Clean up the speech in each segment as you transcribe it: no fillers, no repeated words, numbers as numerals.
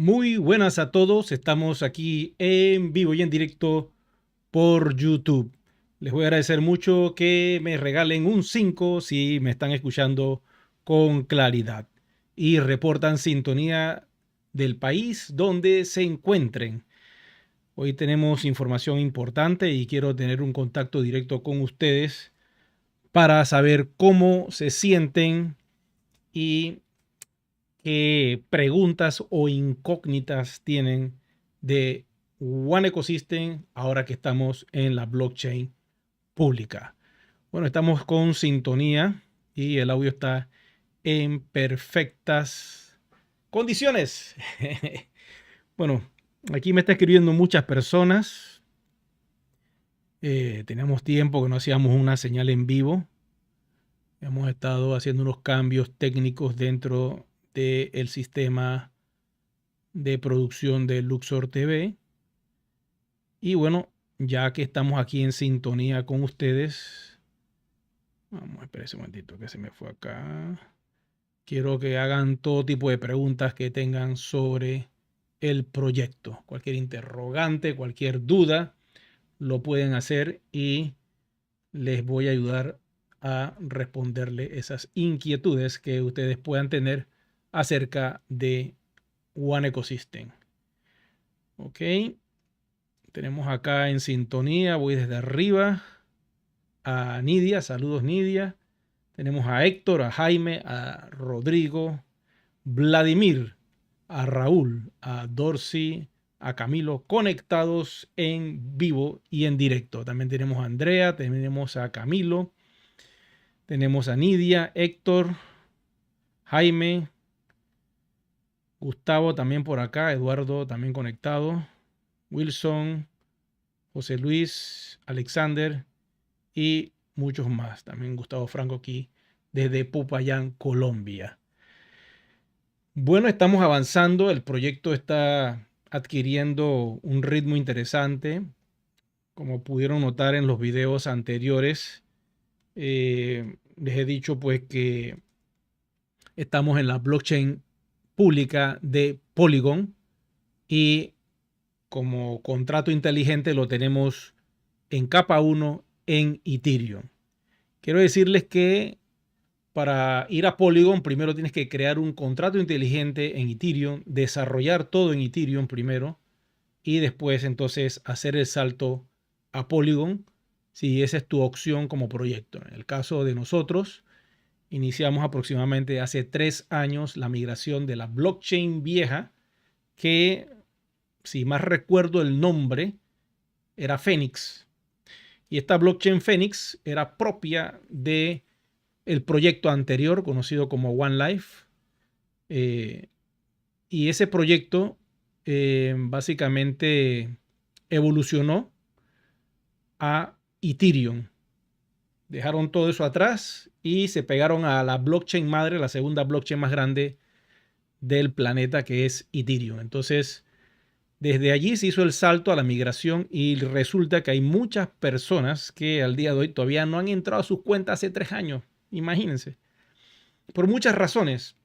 Muy buenas a todos, estamos aquí en vivo y en directo por YouTube. Les voy a agradecer mucho que me regalen un 5 si me están escuchando con claridad y reportan sintonía del país donde se encuentren. Hoy tenemos información importante y quiero tener un contacto directo con ustedes para saber cómo se sienten y qué preguntas o incógnitas tienen de One Ecosystem ahora que estamos en la blockchain pública. Bueno, estamos con sintonía y el audio está en perfectas condiciones. Bueno, aquí me está escribiendo muchas personas. Teníamos tiempo que no hacíamos una señal en vivo. Hemos estado haciendo unos cambios técnicos dentro del sistema de producción de Luxor TV. Y bueno, ya que estamos aquí en sintonía con ustedes, vamos a esperar un momentito que se me fue acá. Quiero que hagan todo tipo de preguntas que tengan sobre el proyecto. Cualquier interrogante, cualquier duda, lo pueden hacer y les voy a ayudar a responderle esas inquietudes que ustedes puedan tener acerca de One Ecosystem. Ok, tenemos acá en sintonía, voy desde arriba a Nidia, saludos Nidia. Tenemos a Héctor, a Jaime, a Rodrigo, Vladimir, a Raúl, a Dorsey, a Camilo, conectados en vivo y en directo. También tenemos a Andrea, tenemos a Camilo, tenemos a Nidia, Héctor, Jaime, Gustavo también por acá, Eduardo también conectado, Wilson, José Luis, Alexander y muchos más. También Gustavo Franco aquí desde Popayán, Colombia. Bueno, estamos avanzando, el proyecto está adquiriendo un ritmo interesante. Como pudieron notar en los videos anteriores, les he dicho pues que estamos en la blockchain pública de Polygon y como contrato inteligente lo tenemos en capa 1 en Ethereum. Quiero decirles que para ir a Polygon primero tienes que crear un contrato inteligente en Ethereum, desarrollar todo en Ethereum primero y después entonces hacer el salto a Polygon si esa es tu opción como proyecto. En el caso de nosotros, iniciamos aproximadamente hace 3 años la migración de la blockchain vieja que, si más recuerdo el nombre, era Phoenix. Y esta blockchain Phoenix era propia de el proyecto anterior conocido como One Life. Y ese proyecto básicamente evolucionó a Ethereum. Dejaron todo eso atrás y se pegaron a la blockchain madre, la segunda blockchain más grande del planeta, que es Ethereum. Entonces, desde allí se hizo el salto a la migración y resulta que hay muchas personas que al día de hoy todavía no han entrado a sus cuentas hace 3 años. Imagínense. Por muchas razones.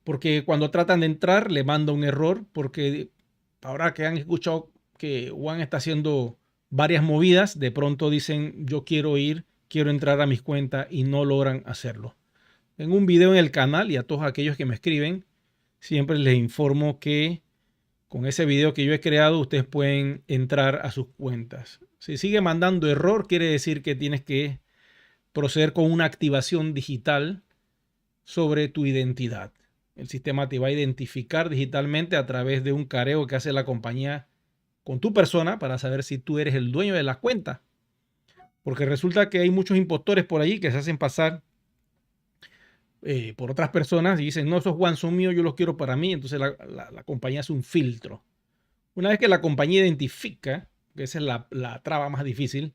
Porque cuando tratan de entrar le manda un error, porque ahora que han escuchado que Juan está haciendo varias movidas, de pronto dicen yo quiero ir, quiero entrar a mis cuentas y no logran hacerlo. En un video en el canal y a todos aquellos que me escriben, siempre les informo que con ese video que yo he creado ustedes pueden entrar a sus cuentas. Si sigue mandando error, quiere decir que tienes que proceder con una activación digital sobre tu identidad. El sistema te va a identificar digitalmente a través de un careo que hace la compañía con tu persona para saber si tú eres el dueño de la cuenta. Porque resulta que hay muchos impostores por ahí que se hacen pasar por otras personas y dicen, no, esos Juan son míos, yo los quiero para mí. Entonces la compañía hace un filtro. Una vez que la compañía identifica, que esa es la traba más difícil,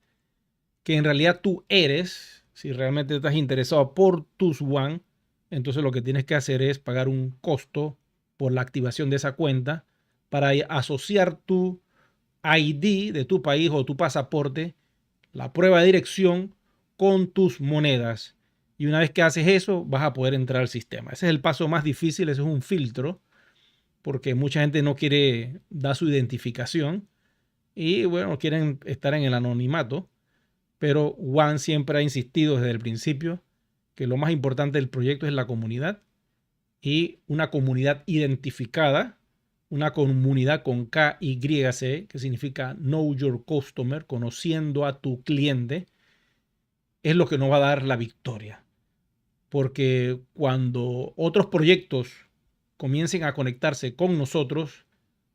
que en realidad tú eres, si realmente estás interesado por tus One, entonces lo que tienes que hacer es pagar un costo por la activación de esa cuenta para asociar tu ID de tu país o tu pasaporte, la prueba de dirección con tus monedas. Y una vez que haces eso, vas a poder entrar al sistema. Ese es el paso más difícil, ese es un filtro, porque mucha gente no quiere dar su identificación y bueno, quieren estar en el anonimato, pero Juan siempre ha insistido desde el principio que lo más importante del proyecto es la comunidad y una comunidad identificada, una comunidad con KYC, que significa Know Your Customer, conociendo a tu cliente, es lo que nos va a dar la victoria. Porque cuando otros proyectos comiencen a conectarse con nosotros,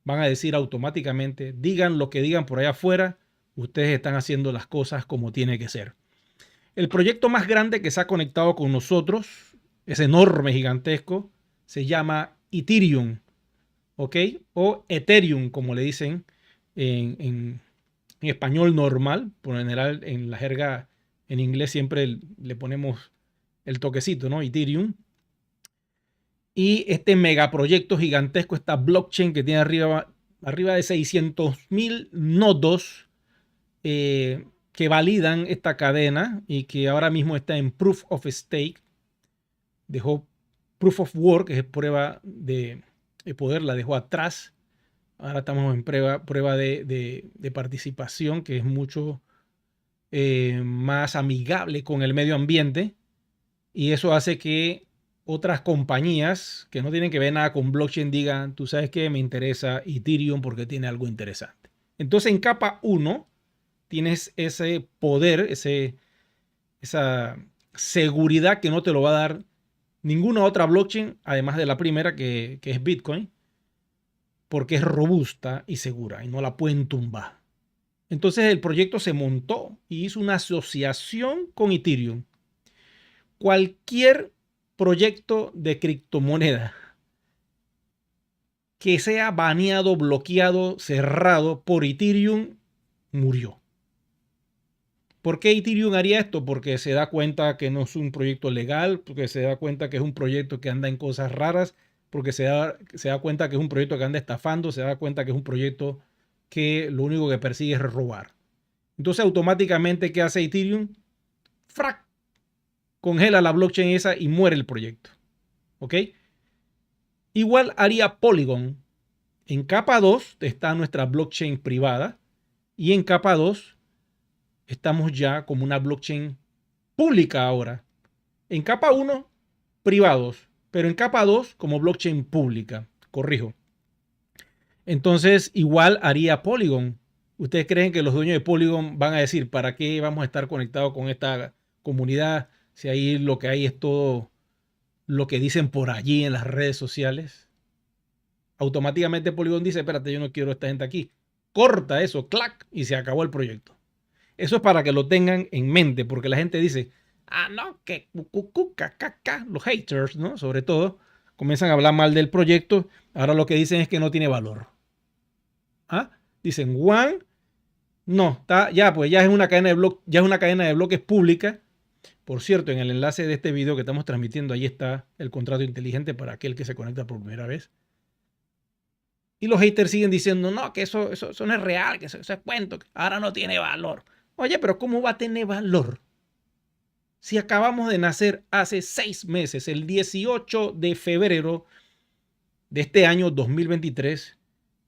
van a decir automáticamente, digan lo que digan por allá afuera, ustedes están haciendo las cosas como tiene que ser. El proyecto más grande que se ha conectado con nosotros, es enorme, gigantesco, se llama Ethereum, ¿ok? O Ethereum, como le dicen en español normal. Por lo general, en la jerga en inglés siempre le ponemos el toquecito, ¿no? Ethereum. Y este megaproyecto gigantesco, esta blockchain que tiene arriba de 600,000 nodos que validan esta cadena y que ahora mismo está en Proof of Stake. Dejó Proof of Work, que es prueba de poder, la dejó atrás. Ahora estamos en prueba de participación, que es mucho más amigable con el medio ambiente. Y eso hace que otras compañías que no tienen que ver nada con blockchain digan, tú sabes que me interesa Ethereum porque tiene algo interesante. Entonces en capa 1 tienes ese poder, esa seguridad que no te lo va a dar ninguna otra blockchain, además de la primera que es Bitcoin, porque es robusta y segura y no la pueden tumbar. Entonces el proyecto se montó y hizo una asociación con Ethereum. Cualquier proyecto de criptomoneda que sea baneado, bloqueado, cerrado por Ethereum, murió. ¿Por qué Ethereum haría esto? Porque se da cuenta que no es un proyecto legal, porque se da cuenta que es un proyecto que anda en cosas raras, porque se da cuenta que es un proyecto que anda estafando, se da cuenta que es un proyecto que lo único que persigue es robar. Entonces automáticamente, ¿qué hace Ethereum? ¡Frac! Congela la blockchain esa y muere el proyecto. ¿Ok? Igual haría Polygon. En capa 2 está nuestra blockchain privada y en capa 2 estamos ya como una blockchain pública ahora. En capa 1, privados, pero en capa 2 como blockchain pública. Corrijo. Entonces igual haría Polygon. ¿Ustedes creen que los dueños de Polygon van a decir, ¿para qué vamos a estar conectados con esta comunidad si ahí lo que hay es todo lo que dicen por allí en las redes sociales? Automáticamente Polygon dice, espérate, yo no quiero a esta gente aquí. Corta eso, clac, y se acabó el proyecto. Eso es para que lo tengan en mente, porque la gente dice, no, que los haters, ¿no? Sobre todo, comienzan a hablar mal del proyecto. Ahora lo que dicen es que no tiene valor. Dicen, Juan, no, está, ya es una cadena de bloques pública. Por cierto, en el enlace de este video que estamos transmitiendo, ahí está el contrato inteligente para aquel que se conecta por primera vez. Y los haters siguen diciendo, no, que eso no es real, que eso es cuento, que ahora no tiene valor. Oye, pero ¿cómo va a tener valor? Si acabamos de nacer hace 6 meses, el 18 de febrero de este año 2023,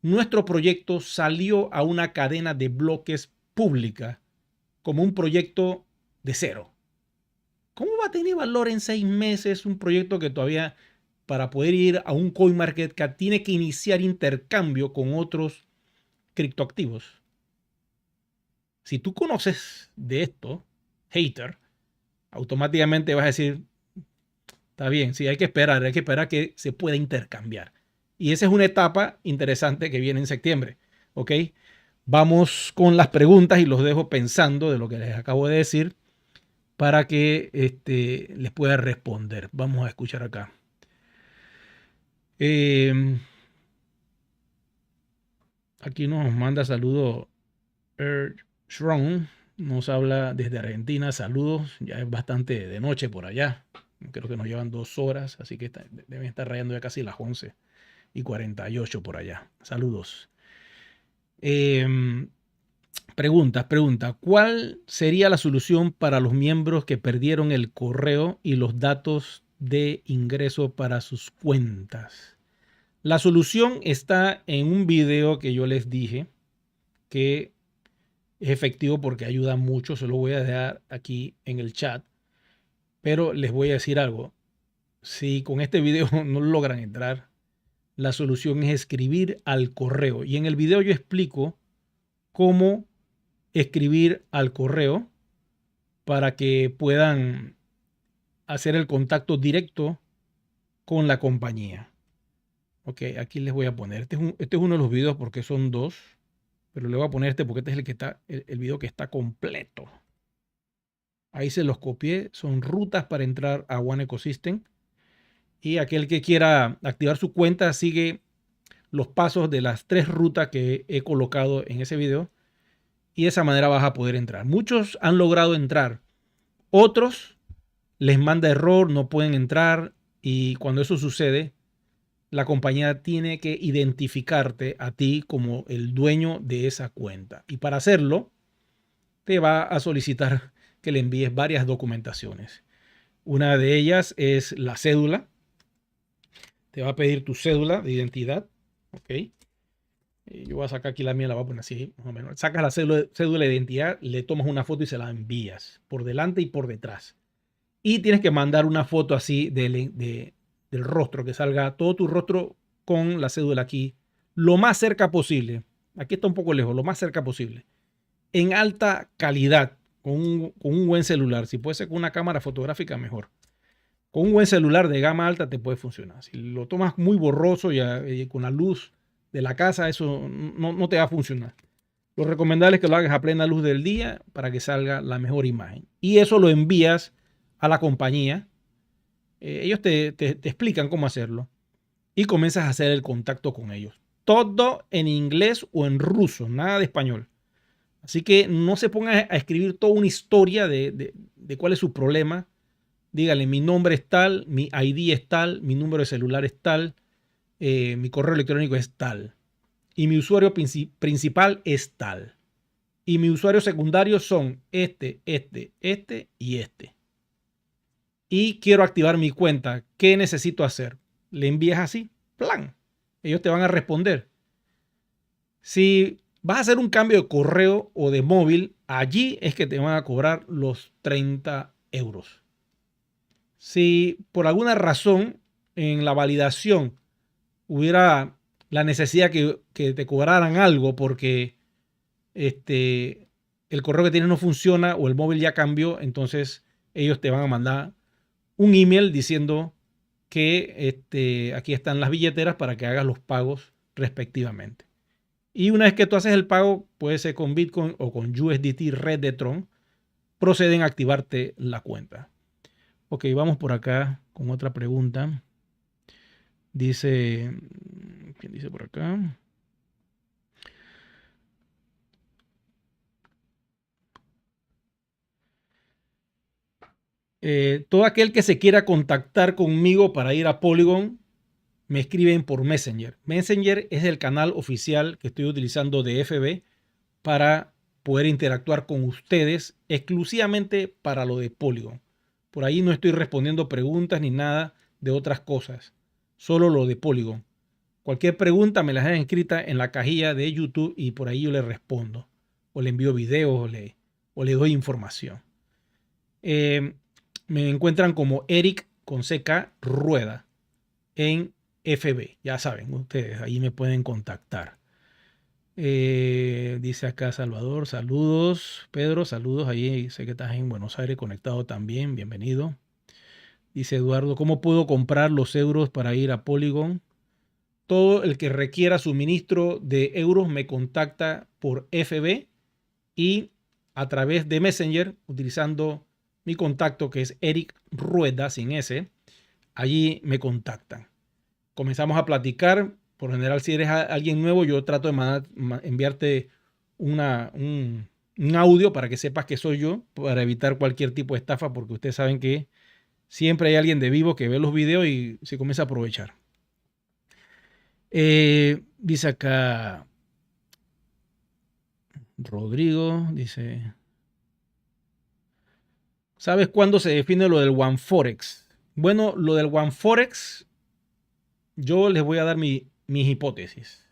nuestro proyecto salió a una cadena de bloques pública como un proyecto de cero. ¿Cómo va a tener valor en 6 meses un proyecto que todavía, para poder ir a un CoinMarketCap, tiene que iniciar intercambio con otros criptoactivos? Si tú conoces de esto, hater, automáticamente vas a decir, está bien, sí, hay que esperar que se pueda intercambiar. Y esa es una etapa interesante que viene en septiembre. ¿Ok? Vamos con las preguntas y los dejo pensando de lo que les acabo de decir para que les pueda responder. Vamos a escuchar acá. Aquí nos manda saludos Strong, nos habla desde Argentina. Saludos, ya es bastante de noche por allá. Creo que nos llevan 2 horas, así que deben estar rayando ya casi las 11:48 por allá. Saludos. Pregunta, ¿cuál sería la solución para los miembros que perdieron el correo y los datos de ingreso para sus cuentas? La solución está en un video que yo les dije que es efectivo porque ayuda mucho. Se lo voy a dejar aquí en el chat. Pero les voy a decir algo. Si con este video no logran entrar, la solución es escribir al correo. Y en el video yo explico cómo escribir al correo para que puedan hacer el contacto directo con la compañía. Ok, aquí les voy a poner. Este es uno de los videos porque son dos. Pero le voy a poner este porque este es el que está, el video que está completo. Ahí se los copié. Son rutas para entrar a One Ecosystem. Y aquel que quiera activar su cuenta sigue los pasos de las 3 rutas que he colocado en ese video. Y de esa manera vas a poder entrar. Muchos han logrado entrar. Otros les manda error, no pueden entrar. Y cuando eso sucede, la compañía tiene que identificarte a ti como el dueño de esa cuenta. Y para hacerlo, te va a solicitar que le envíes varias documentaciones. Una de ellas es la cédula. Te va a pedir tu cédula de identidad. Ok. Yo voy a sacar aquí la mía, la voy a poner así, más o menos. Sacas la cédula de identidad, le tomas una foto y se la envías por delante y por detrás. Y tienes que mandar una foto así del rostro, que salga todo tu rostro con la cédula aquí, lo más cerca posible. Aquí está un poco lejos, lo más cerca posible. En alta calidad, con un buen celular. Si puede ser con una cámara fotográfica, mejor. Con un buen celular de gama alta te puede funcionar. Si lo tomas muy borroso y con la luz de la casa, eso no te va a funcionar. Lo recomendable es que lo hagas a plena luz del día para que salga la mejor imagen. Y eso lo envías a la compañía. Ellos te explican cómo hacerlo. Y comienzas a hacer el contacto con ellos. Todo en inglés o en ruso, nada de español. Así que no se pongan a escribir toda una historia de cuál es su problema. Dígale, mi nombre es tal, mi ID es tal, mi número de celular es tal, mi correo electrónico es tal. Y mi usuario principal es tal. Y mis usuarios secundarios son este y este. Y quiero activar mi cuenta. ¿Qué necesito hacer? Le envías así, plan. Ellos te van a responder. Si vas a hacer un cambio de correo o de móvil, allí es que te van a cobrar los 30 euros. Si por alguna razón en la validación hubiera la necesidad que te cobraran algo porque el correo que tienes no funciona o el móvil ya cambió, entonces ellos te van a mandar un email diciendo que aquí están las billeteras para que hagas los pagos respectivamente. Y una vez que tú haces el pago, puede ser con Bitcoin o con USDT Red de Tron, proceden a activarte la cuenta. Ok, vamos por acá con otra pregunta. Dice, ¿quién dice por acá? Todo aquel que se quiera contactar conmigo para ir a Polygon, me escriben por Messenger. Messenger es el canal oficial que estoy utilizando de FB para poder interactuar con ustedes exclusivamente para lo de Polygon. Por ahí no estoy respondiendo preguntas ni nada de otras cosas, solo lo de Polygon. Cualquier pregunta me la dejan escrita en la cajilla de YouTube y por ahí yo le respondo. O le envío videos o le doy información. Me encuentran como Eric con CK Rueda en FB. Ya saben, ustedes ahí me pueden contactar. Dice acá Salvador, saludos. Pedro, saludos. Ahí sé que estás en Buenos Aires conectado también. Bienvenido. Dice Eduardo, ¿cómo puedo comprar los euros para ir a Polygon? Todo el que requiera suministro de euros me contacta por FB y a través de Messenger, utilizando mi contacto que es Eric Rueda sin S, allí me contactan. Comenzamos a platicar. Por general, si eres alguien nuevo, yo trato de enviarte un audio para que sepas que soy yo, para evitar cualquier tipo de estafa, porque ustedes saben que siempre hay alguien de vivo que ve los videos y se comienza a aprovechar. Dice acá Rodrigo, dice, ¿sabes cuándo se define lo del OneForex? Bueno, lo del OneForex, yo les voy a dar mi mis hipótesis.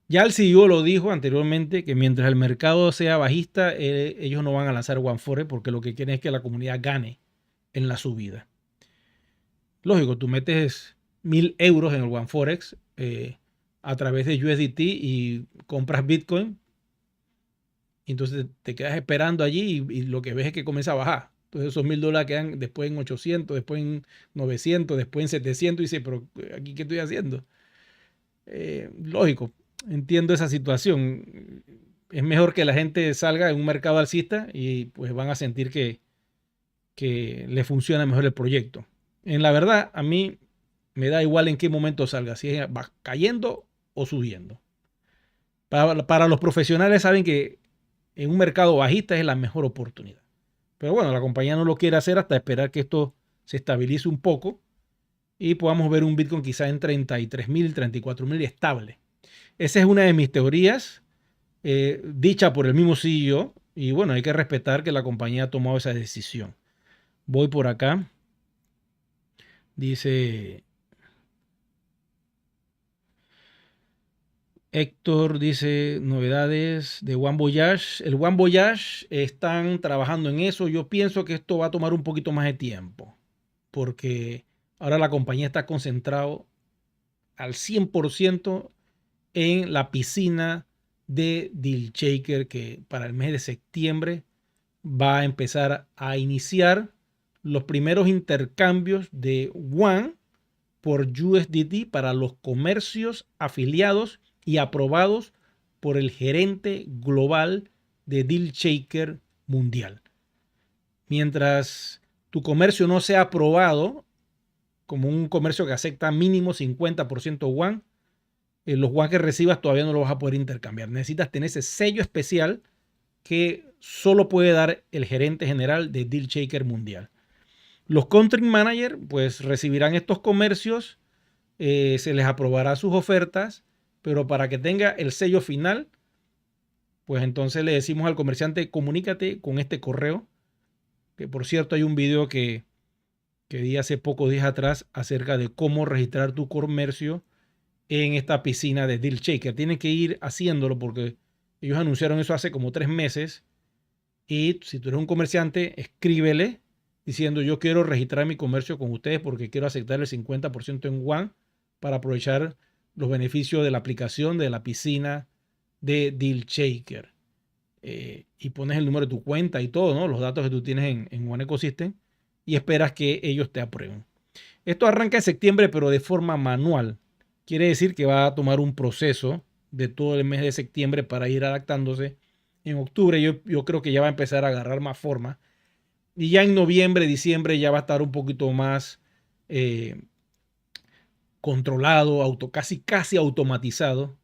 Ya el CEO lo dijo anteriormente que mientras el mercado sea bajista, ellos no van a lanzar OneForex porque lo que quieren es que la comunidad gane en la subida. Lógico, tú metes 1.000 euros en el OneForex a través de USDT y compras Bitcoin. Y entonces te quedas esperando allí y lo que ves es que comienza a bajar. Entonces esos $1.000 quedan después en 800, después en 900, después en 700 y dice, pero aquí ¿qué estoy haciendo? Lógico, entiendo esa situación. Es mejor que la gente salga en un mercado alcista y pues van a sentir que le funciona mejor el proyecto. En la verdad, a mí me da igual en qué momento salga, si va cayendo o subiendo. Para los profesionales saben que en un mercado bajista es la mejor oportunidad. Pero bueno, la compañía no lo quiere hacer hasta esperar que esto se estabilice un poco y podamos ver un Bitcoin quizá en 33.000, 34.000 estable. Esa es una de mis teorías, dicha por el mismo CEO. Y bueno, hay que respetar que la compañía ha tomado esa decisión. Voy por acá. Dice Héctor, dice novedades de One Voyage. El One Voyage están trabajando en eso. Yo pienso que esto va a tomar un poquito más de tiempo porque ahora la compañía está concentrado al 100% en la piscina de Deal Shaker que para el mes de septiembre va a empezar a iniciar los primeros intercambios de One por USDT para los comercios afiliados y aprobados por el gerente global de Deal Shaker mundial. Mientras tu comercio no sea aprobado como un comercio que acepta mínimo 50% One, los One que recibas todavía no los vas a poder intercambiar. Necesitas tener ese sello especial que solo puede dar el gerente general de Deal Shaker mundial. Los country manager pues recibirán estos comercios, se les aprobará sus ofertas, pero para que tenga el sello final, pues entonces le decimos al comerciante, comunícate con este correo, que por cierto hay un video que di hace pocos días atrás acerca de cómo registrar tu comercio en esta piscina de Deal Shaker. Tienen que ir haciéndolo porque ellos anunciaron eso hace como 3 meses. Y si tú eres un comerciante, escríbele diciendo yo quiero registrar mi comercio con ustedes porque quiero aceptar el 50% en One para aprovechar los beneficios de la aplicación de la piscina de Deal Shaker. Y pones el número de tu cuenta y todo, ¿no? Los datos que tú tienes en One Ecosystem y esperas que ellos te aprueben. Esto arranca en septiembre, pero de forma manual. Quiere decir que va a tomar un proceso de todo el mes de septiembre para ir adaptándose. En octubre yo creo que ya va a empezar a agarrar más forma. Y ya en noviembre, diciembre ya va a estar un poquito más controlado, casi automatizado.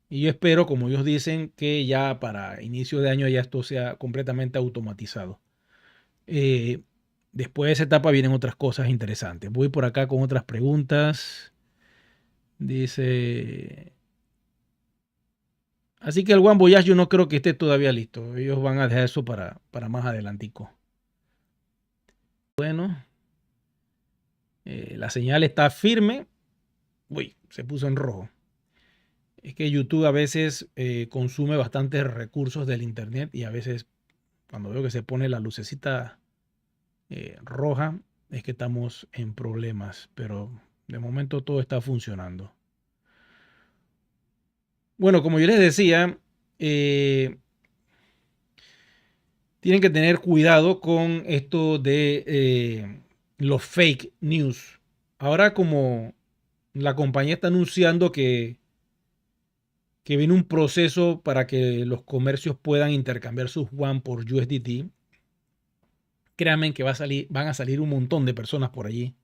Y yo espero, como ellos dicen, que ya para inicio de año ya esto sea completamente automatizado. Después de esa etapa vienen otras cosas interesantes. Voy por acá con otras preguntas. Dice... Así que el One Voyage yo no creo que esté todavía listo. Ellos van a dejar eso para más adelantico. Bueno, la señal está firme. Uy, se puso en rojo. Es que YouTube a veces consume bastantes recursos del internet y a veces cuando veo que se pone la lucecita roja es que estamos en problemas, pero de momento todo está funcionando. Bueno, como yo les decía, tienen que tener cuidado con esto de los fake news. Ahora como la compañía está anunciando que viene un proceso para que los comercios puedan intercambiar sus One por USDT, créanme que van a salir un montón de personas por allí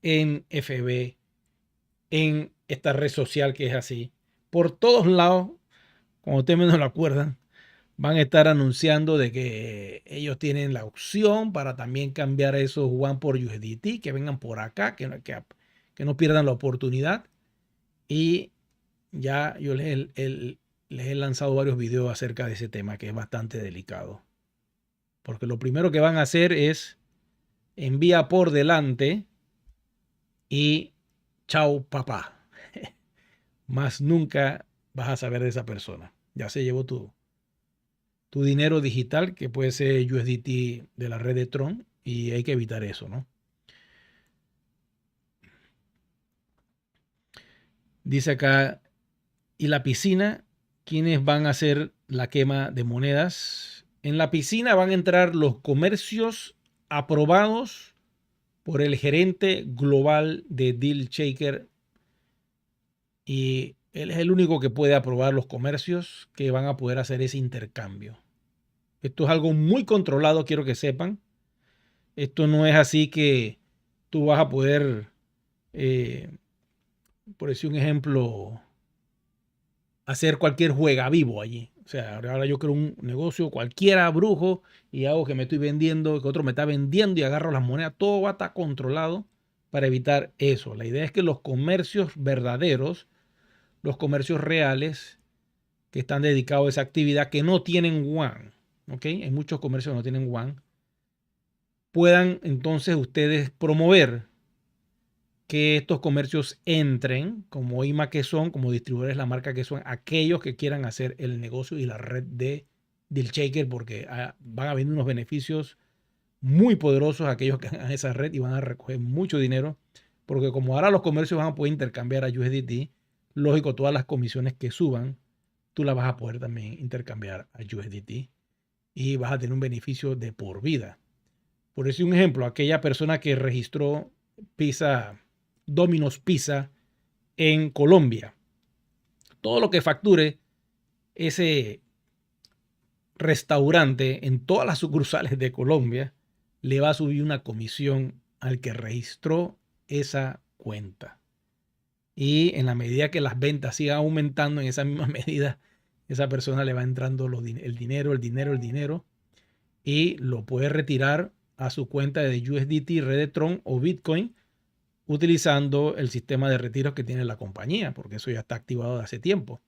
en FB, en esta red social que es así. Por todos lados, cuando ustedes menos lo acuerdan, van a estar anunciando de que ellos tienen la opción para también cambiar esos One por USDT, que vengan por acá, que no pierdan la oportunidad. Y ya yo les he lanzado varios videos acerca de ese tema, que es bastante delicado. Porque lo primero que van a hacer es envía por delante y chao papá. Más nunca vas a saber de esa persona. Ya se llevó tu dinero digital, que puede ser USDT de la red de Tron, y hay que evitar eso, ¿no? Dice acá, ¿y la piscina? ¿Quiénes van a hacer la quema de monedas? En la piscina van a entrar los comercios aprobados por el gerente global de DealShaker, y él es el único que puede aprobar los comercios que van a poder hacer ese intercambio. Esto es algo muy controlado, quiero que sepan. Esto no es así que tú vas a poder, por decir un ejemplo, hacer cualquier juega vivo allí. O sea, ahora yo creo un negocio cualquiera, brujo, y hago que me estoy vendiendo, que otro me está vendiendo y agarro las monedas. Todo va a estar controlado para evitar eso. La idea es que los comercios verdaderos, los comercios reales que están dedicados a esa actividad, que no tienen WAN, ¿ok? Hay muchos comercios que no tienen WAN, puedan entonces ustedes promover que estos comercios entren como IMA que son, como distribuidores de la marca que son, aquellos que quieran hacer el negocio y la red de DealShaker, porque van a venir unos beneficios muy poderosos a aquellos que hagan esa red y van a recoger mucho dinero, porque como ahora los comercios van a poder intercambiar a USDT, lógico, todas las comisiones que suban, tú las vas a poder también intercambiar a USDT y vas a tener un beneficio de por vida. Por decir un ejemplo, aquella persona que registró Domino's Pizza en Colombia, todo lo que facture ese restaurante en todas las sucursales de Colombia le va a subir una comisión al que registró esa cuenta. Y en la medida que las ventas sigan aumentando, en esa misma medida, esa persona le va entrando el dinero y lo puede retirar a su cuenta de USDT, Red de Tron o Bitcoin, utilizando el sistema de retiros que tiene la compañía, porque eso ya está activado de hace tiempo.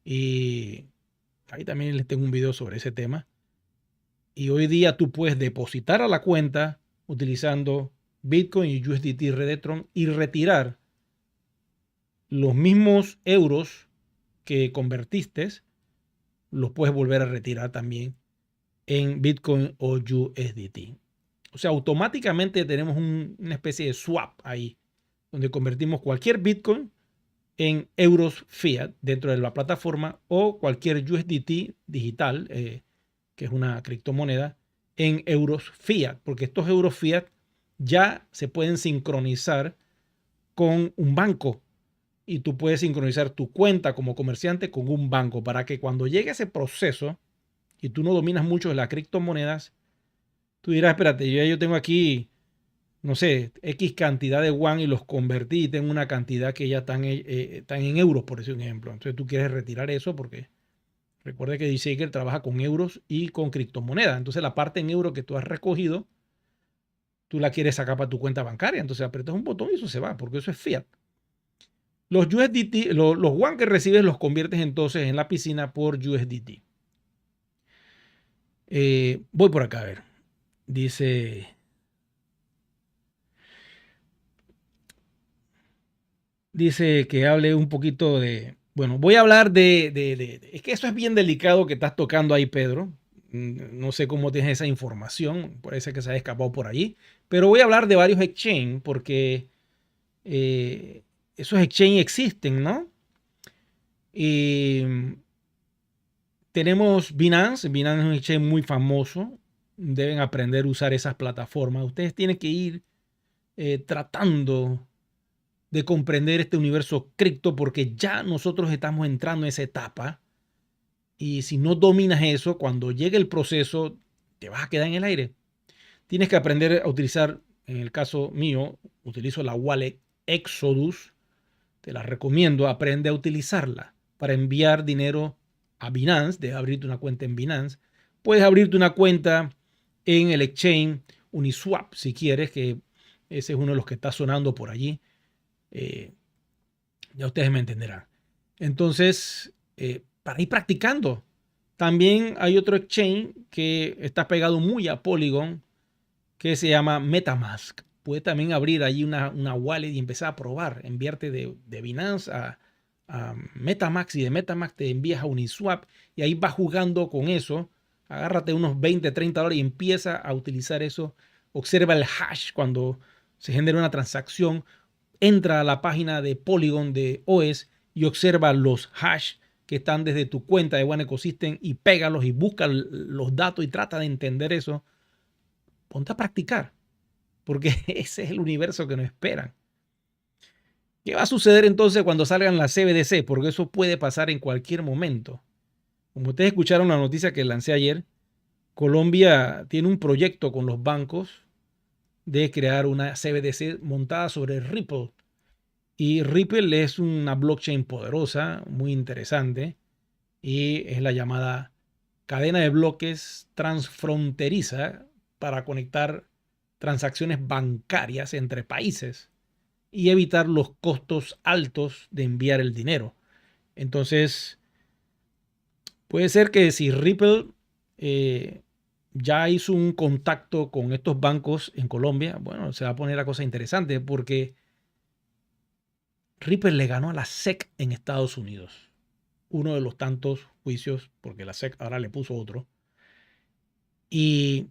Y ahí también les tengo un video sobre ese tema. Y hoy día tú puedes depositar a la cuenta utilizando Bitcoin y USDT Red de Tron y retirar los mismos euros que convertiste, los puedes volver a retirar también en Bitcoin o USDT. O sea, automáticamente tenemos una especie de swap ahí, donde convertimos cualquier Bitcoin en euros fiat dentro de la plataforma o cualquier USDT digital, que es una criptomoneda, en euros fiat, porque estos euros fiat ya se pueden sincronizar con un banco y tú puedes sincronizar tu cuenta como comerciante con un banco para que cuando llegue ese proceso y tú no dominas mucho de las criptomonedas, tú dirás, espérate, yo tengo aquí, no sé, X cantidad de WAN y los convertí y tengo una cantidad que ya están en euros, por decir un ejemplo. Entonces tú quieres retirar eso porque recuerda que DealShaker trabaja con euros y con criptomonedas. Entonces la parte en euros que tú has recogido, tú la quieres sacar para tu cuenta bancaria. Entonces apretas un botón y eso se va, porque eso es fiat. Los USDT, los WAN que recibes los conviertes entonces en la piscina por USDT. Voy por acá a ver. Dice que hable un poquito de... Bueno, voy a hablar es que eso es bien delicado que estás tocando ahí, Pedro. No sé cómo tienes esa información, parece que se ha escapado por allí. Pero voy a hablar de varios exchange porque esos exchange existen, ¿no? Y tenemos Binance. Binance es un exchange muy famoso. Deben aprender a usar esas plataformas. Ustedes tienen que ir tratando de comprender este universo cripto porque ya nosotros estamos entrando en esa etapa y si no dominas eso, cuando llegue el proceso, te vas a quedar en el aire. Tienes que aprender a utilizar, en el caso mío, utilizo la wallet Exodus, te la recomiendo, aprende a utilizarla para enviar dinero a Binance, de abrirte una cuenta en Binance. Puedes abrirte una cuenta en el exchange Uniswap si quieres, que ese es uno de los que está sonando por allí. Ya ustedes me entenderán. Entonces, para ir practicando. También hay otro exchange que está pegado muy a Polygon que se llama MetaMask. puedes también abrir ahí una wallet y empezar a probar, enviarte de Binance a MetaMask y de MetaMask te envías a Uniswap y ahí vas jugando con eso. Agárrate unos 20, 30 dólares y empieza a utilizar eso. Observa el hash cuando se genera una transacción. Entra a la página de Polygon de OS y observa los hash que están desde tu cuenta de One Ecosystem y pégalos y busca los datos y trata de entender eso. Ponte a practicar, porque ese es el universo que nos esperan. ¿Qué va a suceder entonces cuando salgan las CBDC? Porque eso puede pasar en cualquier momento. Como ustedes escucharon la noticia que lancé ayer, Colombia tiene un proyecto con los bancos de crear una CBDC montada sobre Ripple. Y Ripple es una blockchain poderosa, muy interesante, y es la llamada cadena de bloques transfronteriza para conectar transacciones bancarias entre países y evitar los costos altos de enviar el dinero. Entonces, puede ser que si Ripple ya hizo un contacto con estos bancos en Colombia, bueno, se va a poner la cosa interesante porque Ripple le ganó a la SEC en Estados Unidos. Uno de los tantos juicios, porque la SEC ahora le puso otro. Y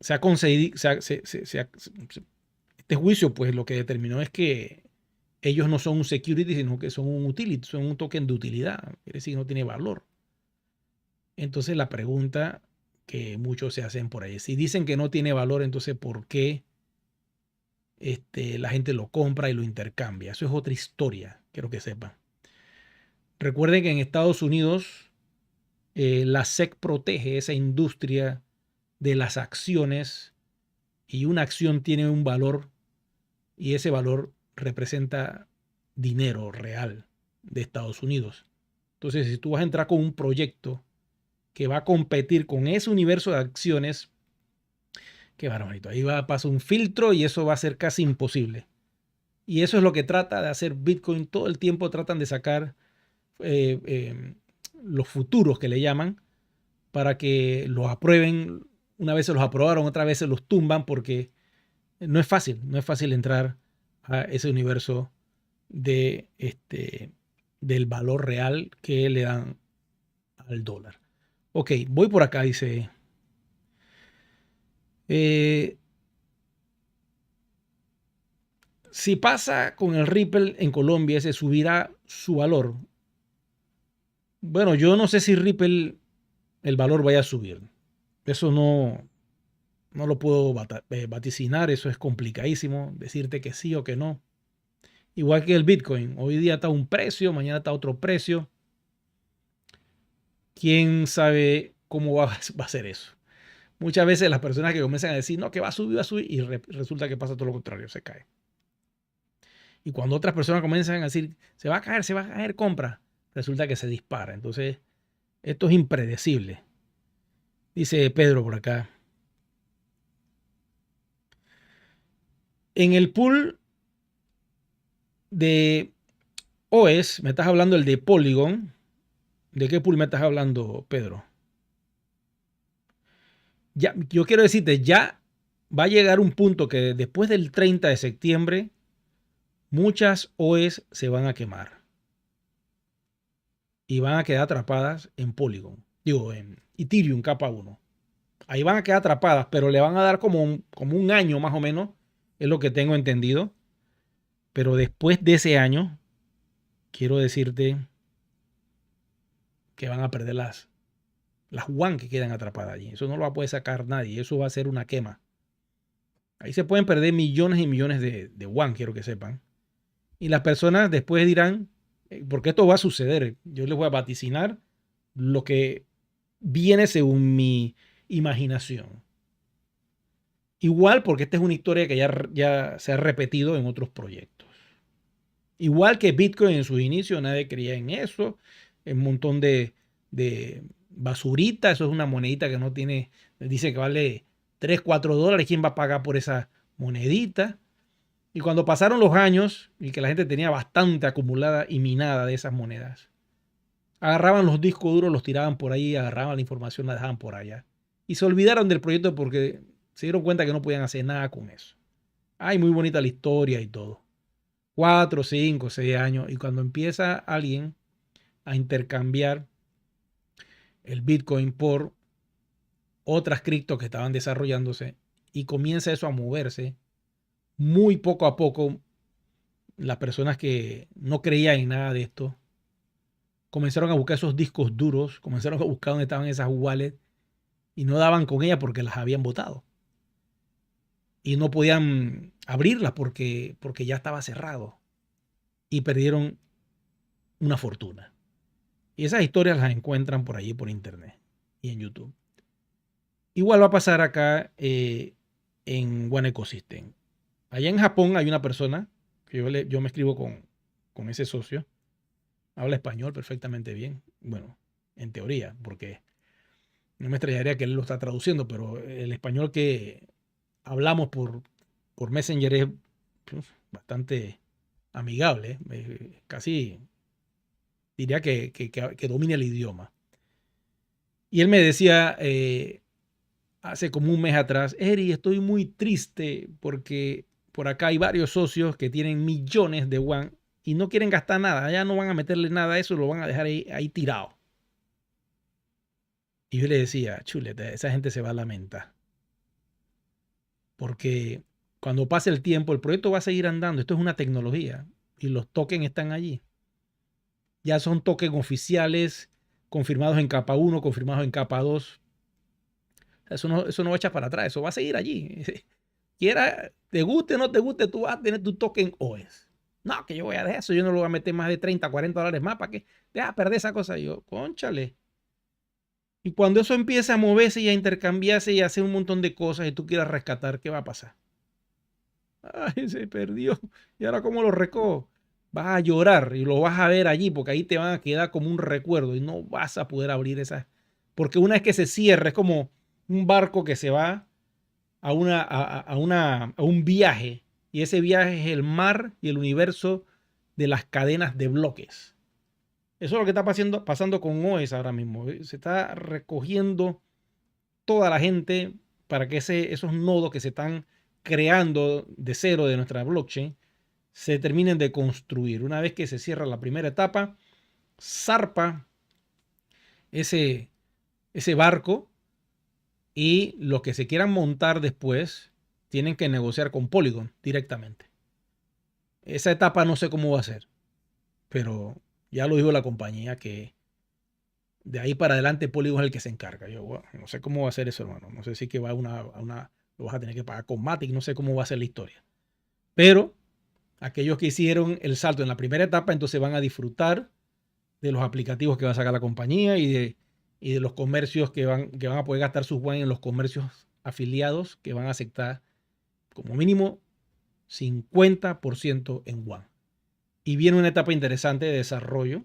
se ha concedido, este juicio, pues lo que determinó es que ellos no son un security, sino que son un utility, son un token de utilidad. Quiere decir que no tiene valor. Entonces la pregunta que muchos se hacen por ahí, si dicen que no tiene valor, entonces ¿por qué la gente lo compra y lo intercambia? Eso es otra historia, quiero que sepan. Recuerden que en Estados Unidos la SEC protege esa industria de las acciones y una acción tiene un valor y ese valor representa dinero real de Estados Unidos. Entonces, si tú vas a entrar con un proyecto que va a competir con ese universo de acciones, qué barbarito, ahí va a pasar un filtro y eso va a ser casi imposible. Y eso es lo que trata de hacer Bitcoin. Todo el tiempo tratan de sacar los futuros que le llaman para que los aprueben. Una vez se los aprobaron, otra vez se los tumban porque no es fácil entrar a ese universo de del valor real que le dan al dólar. Ok, voy por acá, dice. Si pasa con el Ripple en Colombia, se subirá su valor. Bueno, yo no sé si Ripple el valor vaya a subir. Eso no lo puedo vaticinar, eso es complicadísimo, decirte que sí o que no. Igual que el Bitcoin, hoy día está un precio, mañana está otro precio. ¿Quién sabe cómo va a ser eso? Muchas veces las personas que comienzan a decir, no, que va a subir, y resulta que pasa todo lo contrario, se cae. Y cuando otras personas comienzan a decir, se va a caer, compra, resulta que se dispara. Entonces, esto es impredecible. Dice Pedro por acá. En el pool de OS, me estás hablando el de Polygon. ¿De qué pool me estás hablando, Pedro? Ya, yo quiero decirte, ya va a llegar un punto que después del 30 de septiembre, muchas OS se van a quemar. Y van a quedar atrapadas en Polygon. Digo, en Ethereum capa 1. Ahí van a quedar atrapadas, pero le van a dar como un año más o menos. Es lo que tengo entendido. Pero después de ese año, quiero decirte que van a perder las WAN que quedan atrapadas allí. Eso no lo va a poder sacar nadie. Eso va a ser una quema. Ahí se pueden perder millones y millones de WAN, quiero que sepan. Y las personas después dirán, porque esto va a suceder. Yo les voy a vaticinar lo que viene según mi imaginación. Igual porque esta es una historia que ya se ha repetido en otros proyectos. Igual que Bitcoin en sus inicios, nadie creía en eso. Un montón de basurita. Eso es una monedita que no tiene, dice que vale 3, 4 dólares. ¿Quién va a pagar por esa monedita? Y cuando pasaron los años y que la gente tenía bastante acumulada y minada de esas monedas, agarraban los discos duros, los tiraban por ahí, agarraban la información, la dejaban por allá. Y se olvidaron del proyecto porque se dieron cuenta que no podían hacer nada con eso. Ay, muy bonita la historia y todo. 4, 5, 6 años. Y cuando empieza alguien a intercambiar el Bitcoin por otras criptos que estaban desarrollándose y comienza eso a moverse, muy poco a poco, las personas que no creían en nada de esto comenzaron a buscar esos discos duros, comenzaron a buscar dónde estaban esas wallets y no daban con ellas porque las habían botado. Y no podían abrirlas porque ya estaba cerrado. Y perdieron una fortuna. Y esas historias las encuentran por allí por internet y en YouTube. Igual va a pasar acá en One Ecosystem. Allá en Japón hay una persona que yo me escribo con ese socio. Habla español perfectamente bien. Bueno, en teoría, porque no me extrañaría que él lo está traduciendo, pero el español que hablamos por Messenger es bastante amigable. Casi diría que domina el idioma. Y él me decía hace como un mes atrás, Eri, estoy muy triste porque por acá hay varios socios que tienen millones de One y no quieren gastar nada, ya no van a meterle nada a eso, lo van a dejar ahí tirado. Y yo le decía, chuleta, esa gente se va a lamentar. Porque cuando pase el tiempo, el proyecto va a seguir andando. Esto es una tecnología y los tokens están allí. Ya son tokens oficiales, confirmados en capa 1, confirmados en capa 2. Eso no va a echar para atrás, eso va a seguir allí. Quiera, te guste o no te guste, tú vas a tener tu token OES. No, que yo voy a dejar eso, yo no lo voy a meter más de 30, 40 dólares más, ¿para qué? Deja perder esa cosa. Y yo, cónchale. Y cuando eso empiece a moverse y a intercambiarse y a hacer un montón de cosas y tú quieras rescatar, ¿qué va a pasar? Ay, se perdió. ¿Y ahora cómo lo recojo? Vas a llorar y lo vas a ver allí porque ahí te van a quedar como un recuerdo y no vas a poder abrir esas. Porque una vez que se cierra es como un barco que se va a un viaje y ese viaje es el mar y el universo de las cadenas de bloques. Eso es lo que está pasando con OES ahora mismo. Se está recogiendo toda la gente para que esos nodos que se están creando de cero de nuestra blockchain se terminen de construir. Una vez que se cierra la primera etapa, zarpa ese barco y los que se quieran montar después tienen que negociar con Polygon directamente. Esa etapa no sé cómo va a ser, pero ya lo dijo la compañía que de ahí para adelante Polygon es el que se encarga. Yo bueno, no sé cómo va a ser eso, hermano. No sé si que va a lo vas a tener que pagar con Matic, no sé cómo va a ser la historia. Pero aquellos que hicieron el salto en la primera etapa, entonces van a disfrutar de los aplicativos que va a sacar la compañía y de los comercios que van a poder gastar sus bienes en los comercios afiliados que van a aceptar como mínimo 50% en One. Y viene una etapa interesante de desarrollo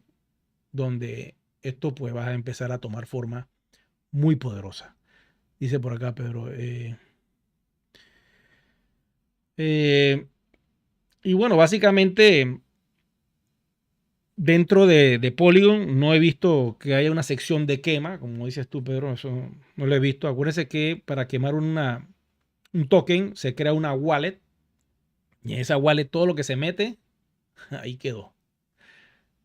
donde esto pues va a empezar a tomar forma muy poderosa. Dice por acá Pedro. Y bueno, básicamente dentro de Polygon no he visto que haya una sección de quema, como dices tú, Pedro, eso no lo he visto. Acuérdense que para quemar un token se crea una wallet y en esa wallet todo lo que se mete, ahí quedó.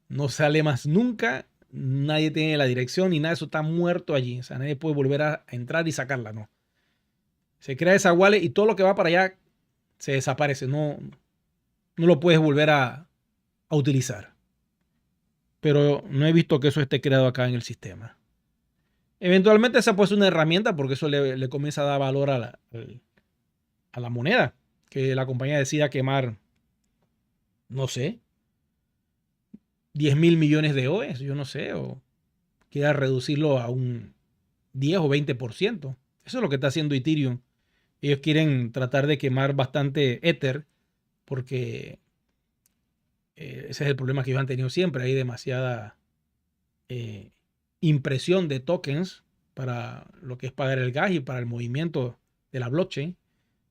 No sale más nunca, nadie tiene la dirección ni nada, eso está muerto allí. O sea, nadie puede volver a entrar y sacarla, no. Se crea esa wallet y todo lo que va para allá se desaparece, no lo puedes volver a utilizar. Pero no he visto que eso esté creado acá en el sistema. Eventualmente esa puede ser una herramienta porque eso le comienza a dar valor a la moneda. Que la compañía decida quemar, no sé, 10 mil millones de OEs, yo no sé, o quiera reducirlo a un 10 o 20%. Eso es lo que está haciendo Ethereum. Ellos quieren tratar de quemar bastante Ether porque ese es el problema que ellos han tenido siempre. Hay demasiada impresión de tokens para lo que es pagar el gas y para el movimiento de la blockchain.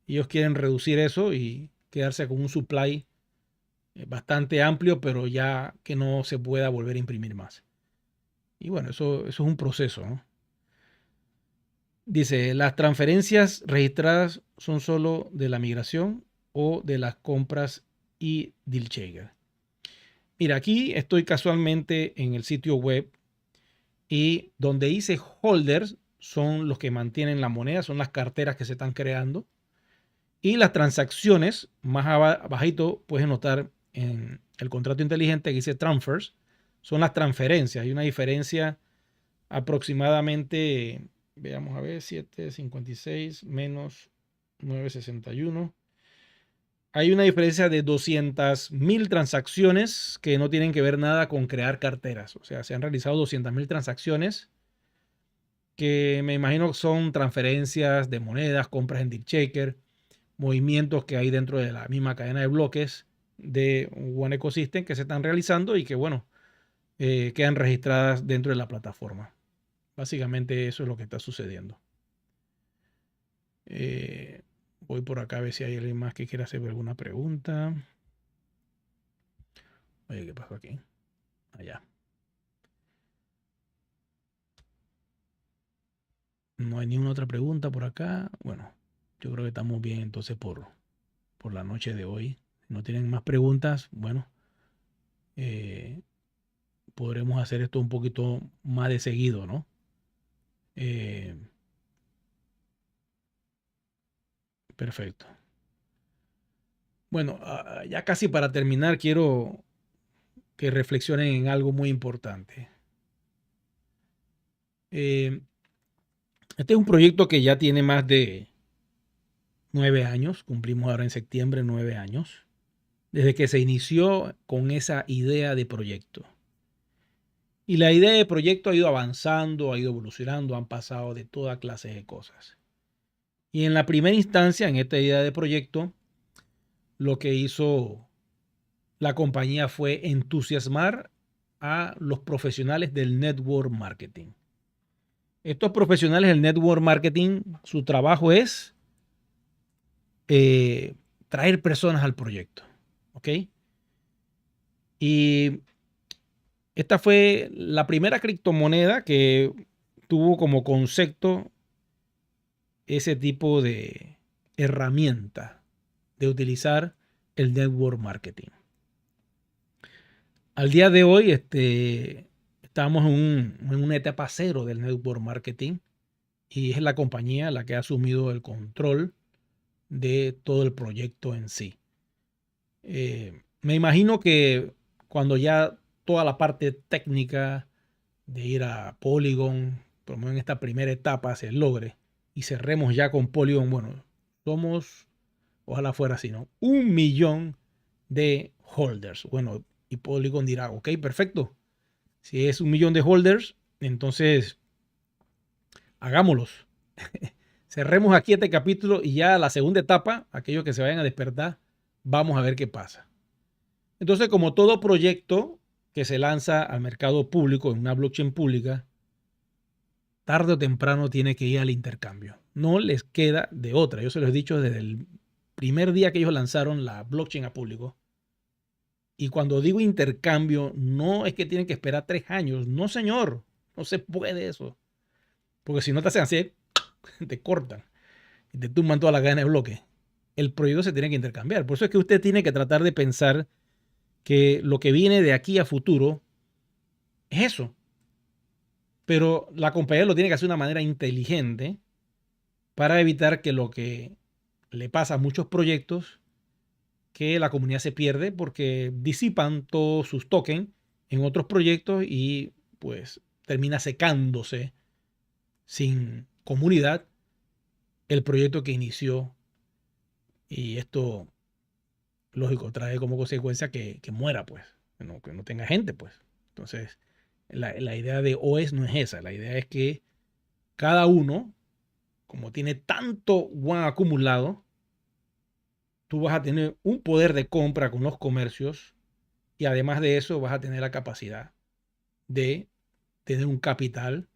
Ellos quieren reducir eso y quedarse con un supply bastante amplio, pero ya que no se pueda volver a imprimir más. Y bueno, eso es un proceso, ¿no? Dice, las transferencias registradas son solo de la migración o de las compras y deal checker. Mira, aquí estoy casualmente en el sitio web y donde dice holders son los que mantienen la moneda, son las carteras que se están creando. Y las transacciones, más abajito puedes notar en el contrato inteligente que dice transfers, son las transferencias. Hay una diferencia aproximadamente, veamos a ver, 7.56 menos 9.61. Hay una diferencia de 200.000 transacciones que no tienen que ver nada con crear carteras. O sea, se han realizado 200.000 transacciones que me imagino que son transferencias de monedas, compras en deal checker, movimientos que hay dentro de la misma cadena de bloques de One Ecosystem que se están realizando y que, bueno, quedan registradas dentro de la plataforma. Básicamente eso es lo que está sucediendo. Voy por acá a ver si hay alguien más que quiera hacer alguna pregunta. Oye, ¿qué pasó aquí? Allá. No hay ninguna otra pregunta por acá. Bueno, yo creo que estamos bien entonces por la noche de hoy. Si no tienen más preguntas, bueno, podremos hacer esto un poquito más de seguido, ¿no? Perfecto. Bueno, ya casi para terminar, quiero que reflexionen en algo muy importante. Este es un proyecto que ya tiene más de 9 años, cumplimos ahora en septiembre 9 años, desde que se inició con esa idea de proyecto. Y la idea de proyecto ha ido avanzando, ha ido evolucionando, han pasado de toda clase de cosas. Y en la primera instancia, en esta idea de proyecto, lo que hizo la compañía fue entusiasmar a los profesionales del network marketing. Estos profesionales del network marketing, su trabajo es traer personas al proyecto. ¿Ok? Y esta fue la primera criptomoneda que tuvo como concepto ese tipo de herramienta de utilizar el network marketing. Al día de hoy estamos en una etapa cero del network marketing y es la compañía la que ha asumido el control de todo el proyecto en sí. Me imagino que cuando ya toda la parte técnica de ir a Polygon, por lo menos en esta primera etapa, se logre y cerremos ya con Polygon, bueno, somos, ojalá fuera así, ¿no? 1 millón de holders. Bueno, y Polygon dirá, ok, perfecto. Si es 1 millón de holders, entonces hagámoslos. Cerremos aquí este capítulo y ya la segunda etapa, aquellos que se vayan a despertar, vamos a ver qué pasa. Entonces, como todo proyecto que se lanza al mercado público en una blockchain pública, tarde o temprano tiene que ir al intercambio. No les queda de otra. Yo se los he dicho desde el primer día que ellos lanzaron la blockchain a público. Y cuando digo intercambio, no es que tienen que esperar 3 años. No, señor. No se puede eso. Porque si no te hacen así, te cortan y te tumban toda la cadena de bloque. El proyecto se tiene que intercambiar. Por eso es que usted tiene que tratar de pensar que lo que viene de aquí a futuro es eso. Pero la compañía lo tiene que hacer de una manera inteligente para evitar que lo que le pasa a muchos proyectos, que la comunidad se pierde porque disipan todos sus tokens en otros proyectos y pues termina secándose sin comunidad el proyecto que inició. Y esto, lógico, trae como consecuencia que muera, pues, que no tenga gente, pues. Entonces, la idea de OS no es esa. La idea es que cada uno, como tiene tanto One acumulado, tú vas a tener un poder de compra con los comercios y además de eso vas a tener la capacidad de tener un capital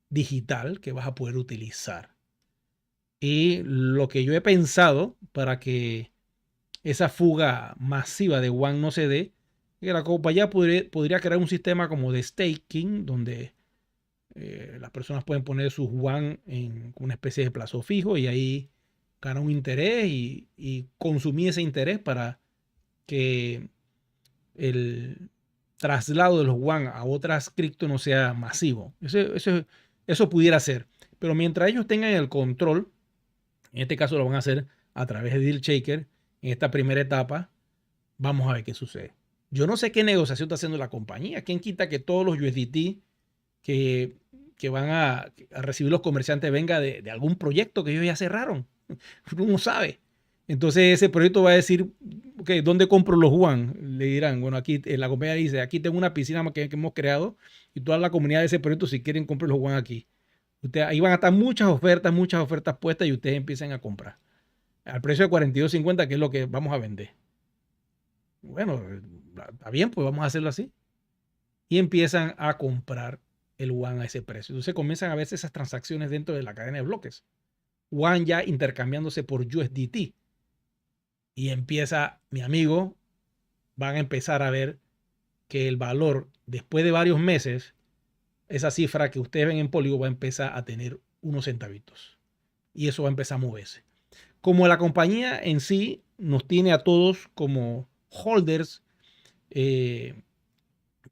digital que vas a poder utilizar. Y lo que yo he pensado para que esa fuga masiva de One no se dé, que la compañía podría crear un sistema como de staking donde las personas pueden poner sus One en una especie de plazo fijo y ahí ganar un interés y consumir ese interés para que el traslado de los WAN a otras cripto no sea masivo. Eso pudiera ser. Pero mientras ellos tengan el control, en este caso lo van a hacer a través de DealShaker, en esta primera etapa, vamos a ver qué sucede. Yo no sé qué negociación está haciendo la compañía. ¿Quién quita que todos los USDT que van a recibir los comerciantes venga de algún proyecto que ellos ya cerraron? Uno no sabe. Entonces ese proyecto va a decir, okay, ¿dónde compro los Juan? Le dirán, bueno, aquí la compañía dice, aquí tengo una piscina que hemos creado y toda la comunidad de ese proyecto, si quieren, compren los Juan aquí. Ahí van a estar muchas ofertas puestas y ustedes empiezan a comprar. Al precio de 42.50, que es lo que vamos a vender. Bueno, está bien, pues vamos a hacerlo así. Y empiezan a comprar el Juan a ese precio. Entonces comienzan a verse esas transacciones dentro de la cadena de bloques. Juan ya intercambiándose por USDT. Y empieza, mi amigo, van a empezar a ver que el valor, después de varios meses, esa cifra que ustedes ven en Polygon va a empezar a tener unos centavitos. Y eso va a empezar a moverse. Como la compañía en sí nos tiene a todos como holders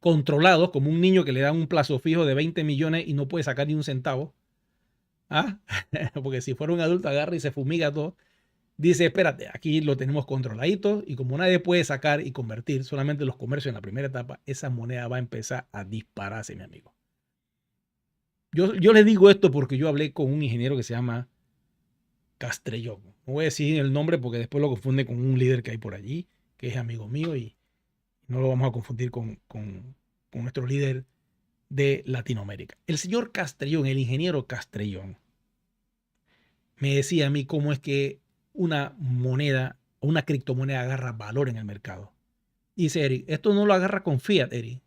controlados, como un niño que le dan un plazo fijo de 20 millones y no puede sacar ni un centavo. ¿Ah? Porque si fuera un adulto agarra y se fumiga todo. Dice, espérate, aquí lo tenemos controladito y como nadie puede sacar y convertir, solamente los comercios en la primera etapa, esa moneda va a empezar a dispararse, mi amigo. Yo les digo esto porque yo hablé con un ingeniero que se llama Castrellón. No voy a decir el nombre porque después lo confunde con un líder que hay por allí, que es amigo mío y no lo vamos a confundir con nuestro líder de Latinoamérica. El señor Castrellón, el ingeniero Castrellón, me decía a mí cómo es que una moneda, una criptomoneda agarra valor en el mercado. Dice Eric, esto no lo agarra con fiat, Eric.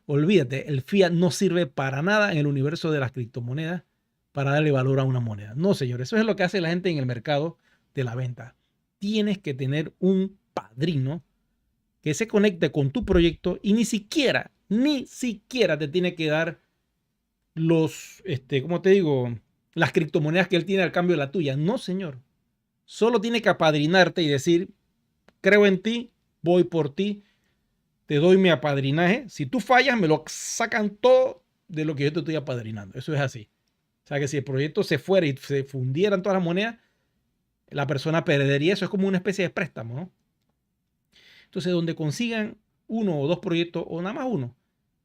Olvídate, el fiat no sirve para nada en el universo de las criptomonedas para darle valor a una moneda. No, señor, eso es lo que hace la gente en el mercado de la venta. Tienes que tener un padrino que se conecte con tu proyecto y ni siquiera te tiene que dar los, ¿cómo te digo? Las criptomonedas que él tiene al cambio de la tuya. No, señor. Solo tiene que apadrinarte y decir, creo en ti, voy por ti, te doy mi apadrinaje. Si tú fallas, me lo sacan todo de lo que yo te estoy apadrinando. Eso es así. O sea que si el proyecto se fuera y se fundieran todas las monedas, la persona perdería. Eso es como una especie de préstamo, ¿no? Entonces, donde consigan uno o dos proyectos, o nada más uno,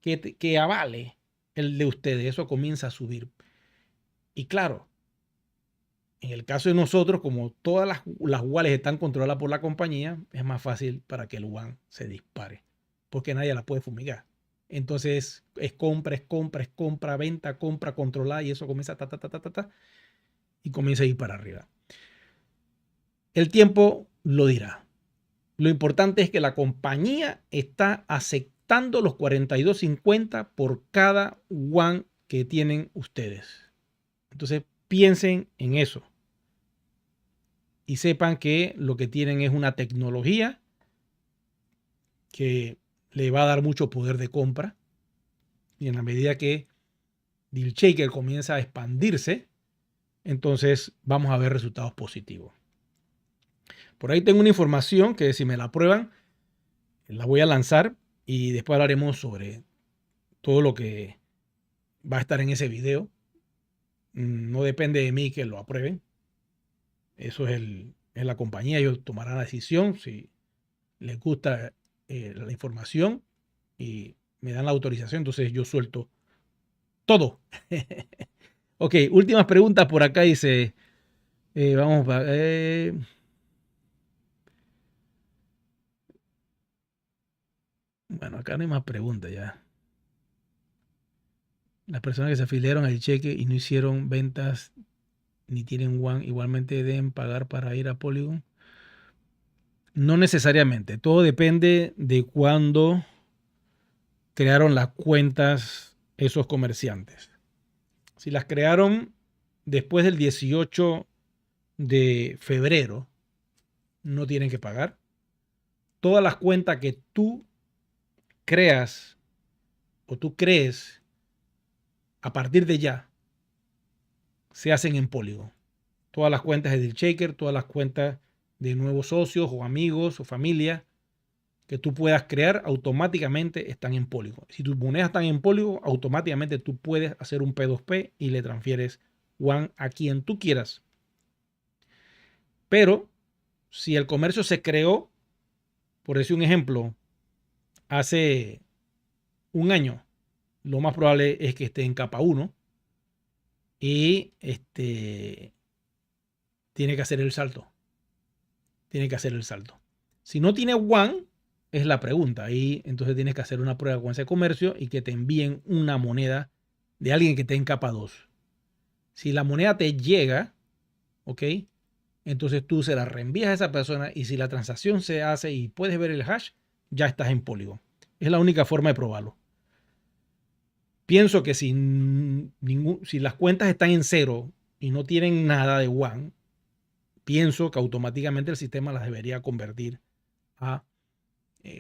que avale el de ustedes, eso comienza a subir. Y claro, en el caso de nosotros, como todas las wallets están controladas por la compañía, es más fácil para que el WAN se dispare, porque nadie la puede fumigar. Entonces es compra, venta, compra controlada y eso comienza y comienza a ir para arriba. El tiempo lo dirá. Lo importante es que la compañía está aceptando los 42.50 por cada WAN que tienen ustedes. Entonces piensen en eso. Y sepan que lo que tienen es una tecnología que le va a dar mucho poder de compra. Y en la medida que DealShaker comienza a expandirse, entonces vamos a ver resultados positivos. Por ahí tengo una información que si me la aprueban, la voy a lanzar y después hablaremos sobre todo lo que va a estar en ese video. No depende de mí que lo aprueben. Eso es la compañía. Ellos tomarán la decisión si les gusta la información y me dan la autorización. Entonces yo suelto todo. Ok, últimas preguntas por acá. Dice, vamos a... bueno, acá no hay más preguntas ya. Las personas que se afiliaron al cheque y no hicieron ventas ni tienen WAN, igualmente deben pagar para ir a Polygon. No necesariamente. Todo depende de cuándo crearon las cuentas esos comerciantes. Si las crearon después del 18 de febrero, no tienen que pagar. Todas las cuentas que tú creas o tú crees a partir de ya se hacen en Polygon. Todas las cuentas de Deal Shaker, todas las cuentas de nuevos socios o amigos o familia que tú puedas crear automáticamente están en Polygon. Si tus monedas están en Polygon, automáticamente tú puedes hacer un P2P y le transfieres One a quien tú quieras. Pero si el comercio se creó, por decir un ejemplo, hace un año, lo más probable es que esté en capa 1 y tiene que hacer el salto. Tiene que hacer el salto. Si no tiene One, es la pregunta. Y entonces tienes que hacer una prueba con ese comercio y que te envíen una moneda de alguien que esté en capa 2. Si la moneda te llega, ¿ok? Entonces tú se la reenvías a esa persona y si la transacción se hace y puedes ver el hash, ya estás en Polygon. Es la única forma de probarlo. Pienso que si las cuentas están en cero y no tienen nada de One, pienso que automáticamente el sistema las debería convertir a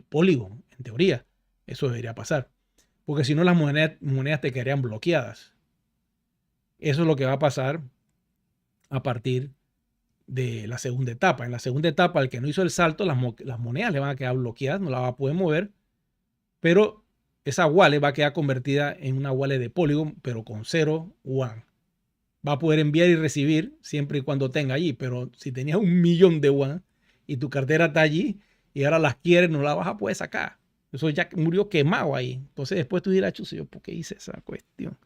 Polygon, en teoría. Eso debería pasar. Porque si no, las monedas te quedarían bloqueadas. Eso es lo que va a pasar a partir de la segunda etapa. En la segunda etapa, el que no hizo el salto, las monedas le van a quedar bloqueadas, no las va a poder mover, pero esa wallet va a quedar convertida en una wallet de Polygon, pero con 0 One. Va a poder enviar y recibir siempre y cuando tenga allí, pero si tenías 1.000.000 de One y tu cartera está allí y ahora las quieres, no la vas a poder sacar. Eso ya murió quemado ahí. Entonces después tú dirás, yo, ¿por qué hice esa cuestión?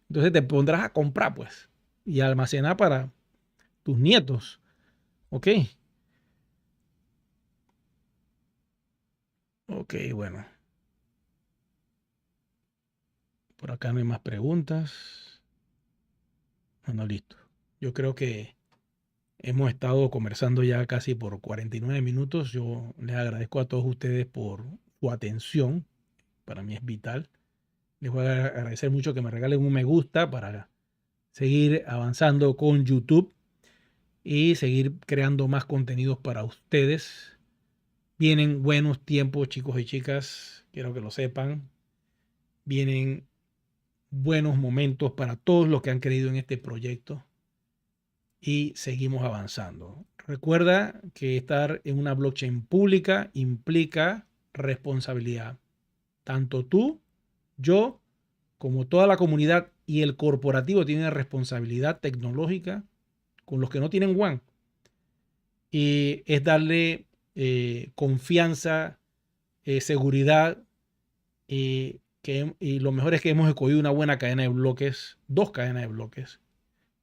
Entonces te pondrás a comprar, pues, y almacenar para tus nietos. Ok. Ok, bueno. Por acá no hay más preguntas. Bueno, listo. Yo creo que hemos estado conversando ya casi por 49 minutos. Yo les agradezco a todos ustedes por su atención. Para mí es vital. Les voy a agradecer mucho que me regalen un me gusta para seguir avanzando con YouTube y seguir creando más contenidos para ustedes. Vienen buenos tiempos, chicos y chicas. Quiero que lo sepan. Vienen buenos momentos para todos los que han creído en este proyecto y seguimos avanzando. Recuerda que estar en una blockchain pública implica responsabilidad. Tanto tú, yo, como toda la comunidad y el corporativo tienen responsabilidad tecnológica con los que no tienen One. Y es darle confianza, seguridad y lo mejor es que hemos escogido una buena cadena de bloques, 2 cadenas de bloques.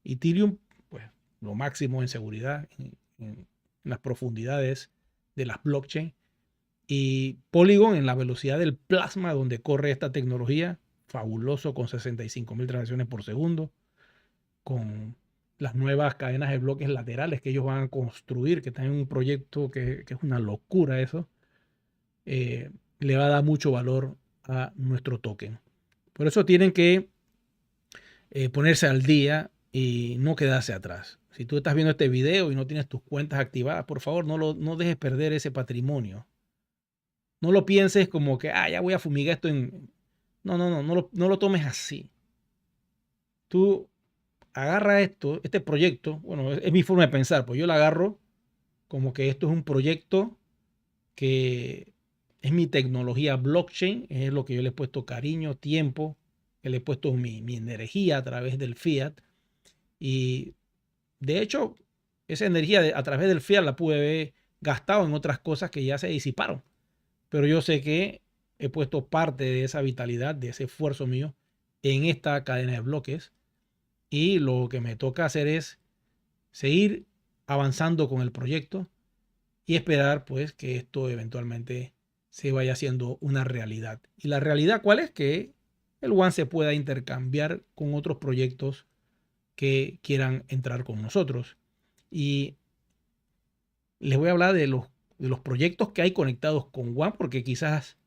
Ethereum, pues lo máximo en seguridad, en las profundidades de las blockchain. Y Polygon en la velocidad del plasma donde corre esta tecnología, fabuloso, con 65.000 transacciones por segundo, con las nuevas cadenas de bloques laterales que ellos van a construir, que están en un proyecto que es una locura eso, le va a dar mucho valor a nuestro token. Por eso tienen que ponerse al día y no quedarse atrás. Si tú estás viendo este video y no tienes tus cuentas activadas, por favor, no dejes perder ese patrimonio. No lo pienses como que, ya voy a fumigar esto en... No lo tomes así. Tú agarra este proyecto, bueno, es mi forma de pensar, pues yo lo agarro como que esto es un proyecto que es mi tecnología blockchain, es lo que yo le he puesto cariño, tiempo, que le he puesto mi energía a través del fiat. Y de hecho, esa energía a través del fiat la pude haber gastado en otras cosas que ya se disiparon. Pero yo sé que he puesto parte de esa vitalidad, de ese esfuerzo mío en esta cadena de bloques. Y lo que me toca hacer es seguir avanzando con el proyecto y esperar pues que esto eventualmente se vaya haciendo una realidad. ¿Y la realidad cuál es? Que el One se pueda intercambiar con otros proyectos que quieran entrar con nosotros. Y les voy a hablar de los proyectos que hay conectados con One, porque quizás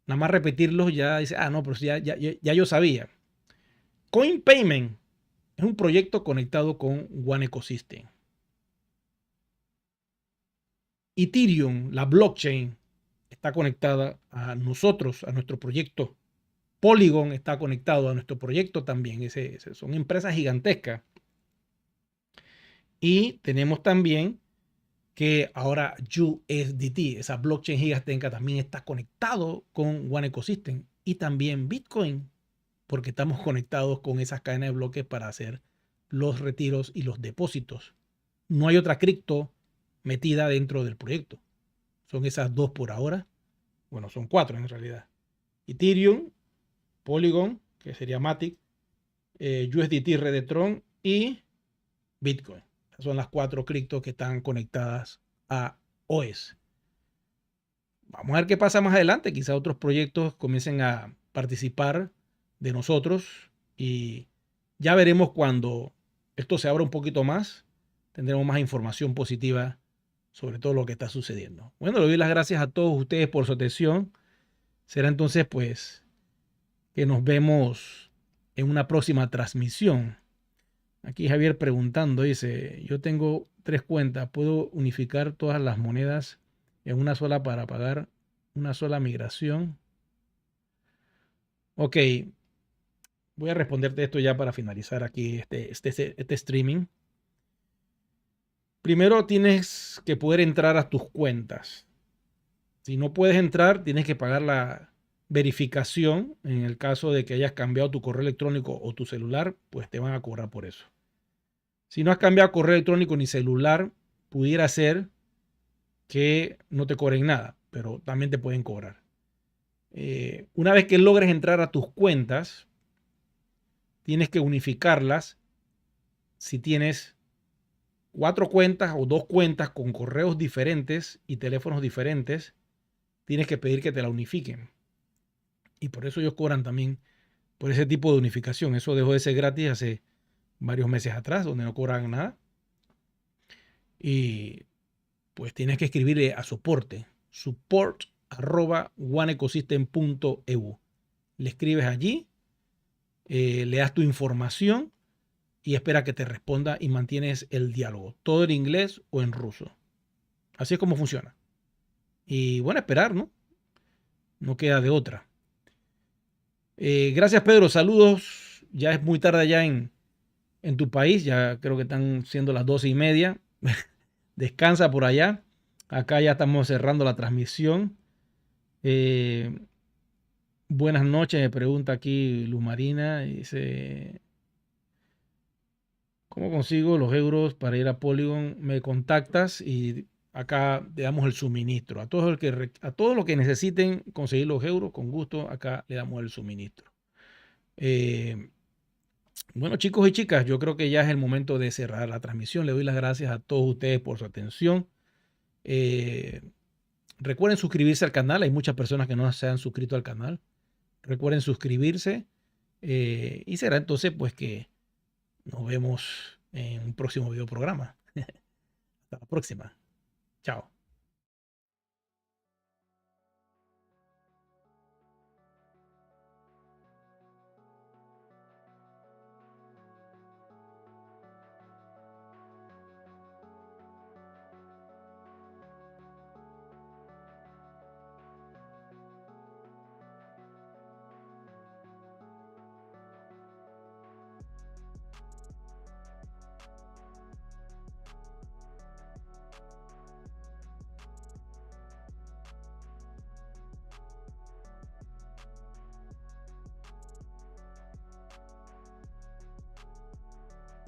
nada más repetirlos ya dice, no, pero ya yo sabía. CoinPayment es un proyecto conectado con One Ecosystem. Ethereum, la blockchain, está conectada a nosotros, a nuestro proyecto. Polygon está conectado a nuestro proyecto también. Son empresas gigantescas. Y tenemos también que ahora USDT, esa blockchain gigantesca, también está conectado con One Ecosystem y también Bitcoin, porque estamos conectados con esas cadenas de bloques para hacer los retiros y los depósitos. No hay otra cripto metida dentro del proyecto. Son esas dos por ahora. Bueno, son cuatro en realidad. Ethereum, Polygon, que sería Matic, USDT Redetron y Bitcoin. Son las cuatro criptos que están conectadas a OS. Vamos a ver qué pasa más adelante. Quizá otros proyectos comiencen a participar de nosotros y ya veremos cuando esto se abra un poquito más. Tendremos más información positiva sobre todo lo que está sucediendo. Bueno, le doy las gracias a todos ustedes por su atención. Será entonces pues que nos vemos en una próxima transmisión. Aquí Javier preguntando, dice, yo tengo 3 cuentas, ¿puedo unificar todas las monedas en una sola para pagar una sola migración? Ok, voy a responderte esto ya para finalizar aquí este streaming. Primero tienes que poder entrar a tus cuentas. Si no puedes entrar, tienes que pagar la verificación. En el caso de que hayas cambiado tu correo electrónico o tu celular, pues te van a cobrar por eso. Si no has cambiado correo electrónico ni celular, pudiera ser que no te cobren nada, pero también te pueden cobrar. Una vez que logres entrar a tus cuentas, tienes que unificarlas. Si tienes 4 cuentas o 2 cuentas con correos diferentes y teléfonos diferentes, tienes que pedir que te la unifiquen. Y por eso ellos cobran también por ese tipo de unificación. Eso dejó de ser gratis hace varios meses atrás, donde no cobran nada. Y pues tienes que escribirle a soporte, support@oneecosystem.eu. Le escribes allí, le das tu información y espera que te responda y mantienes el diálogo, todo en inglés o en ruso. Así es como funciona. Y bueno, esperar, ¿no? No queda de otra. Gracias, Pedro. Saludos. Ya es muy tarde allá en tu país. Ya creo que están siendo las 12:30. Descansa por allá. Acá ya estamos cerrando la transmisión. Buenas noches, me pregunta aquí Luz Marina. Dice, ¿cómo consigo los euros para ir a Polygon? Me contactas y acá le damos el suministro. A todos los que necesiten conseguir los euros, con gusto, acá le damos el suministro. Bueno, chicos y chicas, yo creo que ya es el momento de cerrar la transmisión. Le doy las gracias a todos ustedes por su atención. Recuerden suscribirse al canal. Hay muchas personas que no se han suscrito al canal. Recuerden suscribirse. Y será entonces pues que nos vemos en un próximo video programa. Hasta la próxima. Chao.